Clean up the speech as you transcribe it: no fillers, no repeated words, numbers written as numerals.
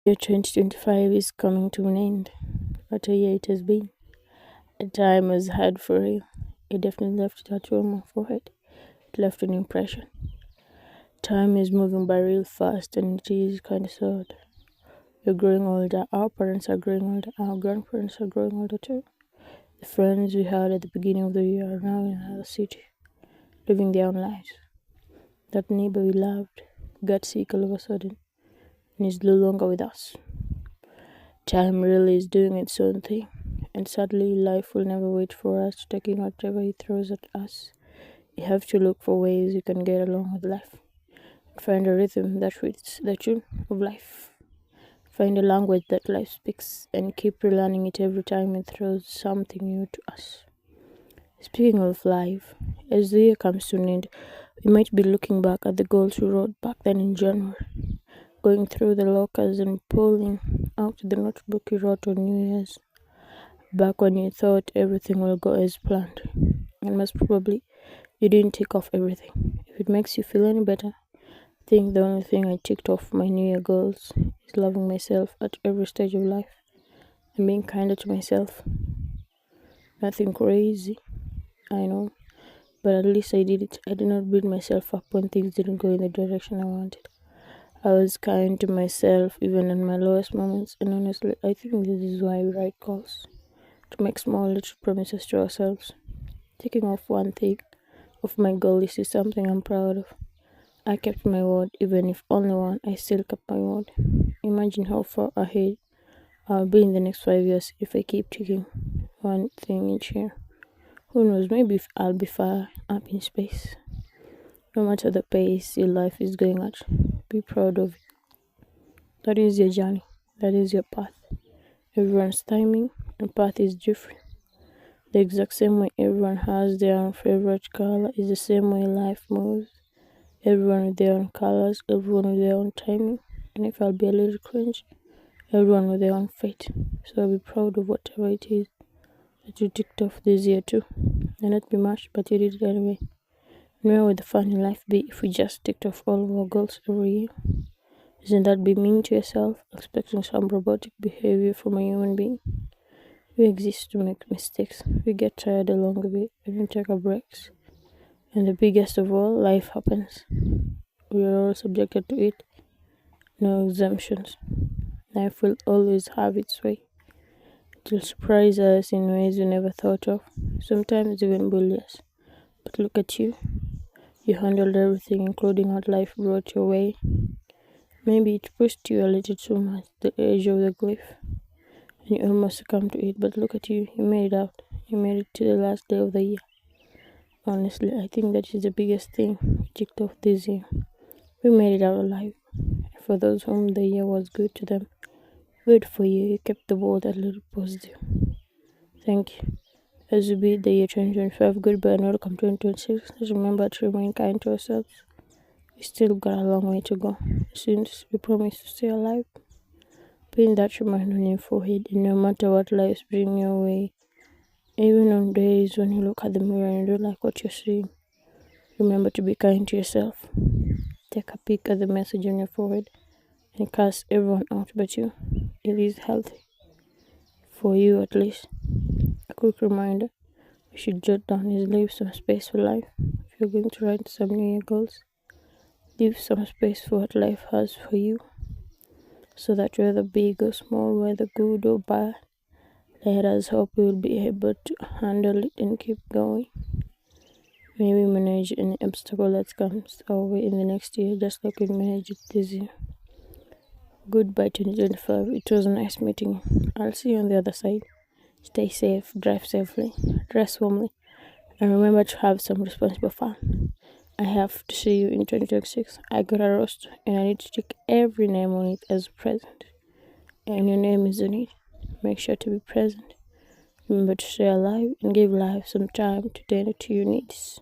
Year 2025 is coming to an end. What a year it has been. The time was hard for real. It definitely left a tattoo on my forehead. It left an impression. Time is moving by real fast and it is kind of sad. We're growing older. Our parents are growing older. Our grandparents are growing older too. The friends we had at the beginning of the year are now in another city, living their own lives. That neighbor we loved got sick all of a sudden and is no longer with us. Time really is doing its own thing, and sadly, life will never wait for us, taking whatever it throws at us. You have to look for ways you can get along with life. Find a rhythm that fits the tune of life. Find a language that life speaks, and keep relearning it every time it throws something new to us. Speaking of life, as the year comes to an end, we might be looking back at the goals we wrote back then in January, going through the lockers and pulling out the notebook you wrote on New Year's, back when you thought everything will go as planned. And most probably, you didn't tick off everything. If it makes you feel any better, I think the only thing I ticked off my New Year goals is loving myself at every stage of life and being kinder to myself. Nothing crazy, I know, but at least I did it. I did not beat myself up when things didn't go in the direction I wanted. I was kind to myself even in my lowest moments, and honestly, I think this is why we write goals, to make small little promises to ourselves. Taking off one thing of my goal list is something I'm proud of. I kept my word, even if only one, I still kept my word. Imagine how far ahead I'll be in the next 5 years if I keep taking one thing each year. Who knows, maybe if I'll be far up in space. No matter the pace your life is going at, be proud of it. That is your journey. That is your path. Everyone's timing and path is different. The exact same way everyone has their own favorite color is the same way life moves. Everyone with their own colors, everyone with their own timing. And if I'll be a little cringe, everyone with their own fate. So be proud of whatever it is that you ticked off this year too. And not be much, but you did it anyway. And where would the fun in life be if we just ticked off all of our goals every year? Isn't that being mean to yourself, expecting some robotic behavior from a human being? We exist to make mistakes. We get tired along the way. We don't take our breaks. And the biggest of all, life happens. We are all subjected to it. No exemptions. Life will always have its way. It will surprise us in ways we never thought of. Sometimes even bully us. But look at you. You handled everything, including what life brought your way. Maybe it pushed you a little too much, the edge of the cliff, and you almost succumbed to it. But look at you, you made it out. You made it to the last day of the year. Honestly, I think that is the biggest thing we ticked off this year. We made it out alive. For those whom the year was good to them, good for you. You kept the world a little positive. Thank you. As we beat the year 2025 goodbye and welcome 2026, let's remember to remain kind to ourselves. We still got a long way to go. Since we promise to stay alive, pin that reminder on your forehead, and no matter what lives bring your way, even on days when you look at the mirror and you don't like what you're seeing, remember to be kind to yourself. Take a peek at the message on your forehead and cast everyone out but you. It is healthy. For you at least. A quick reminder, you should jot down is leave some space for life. If you're going to write some New Year goals, leave some space for what life has for you, so that whether big or small, whether good or bad, let us hope we will be able to handle it and keep going. May we manage any obstacle that comes our way in the next year, just like we managed it this year. Goodbye 2025. It was nice meeting you. I'll see you on the other side. Stay safe, drive safely, dress warmly, and remember to have some responsible fun. I have to see you in 2026. I got a roster and I need to take every name on it as a present. And your name is on it. Make sure to be present. Remember to stay alive and give life some time to tend to your needs.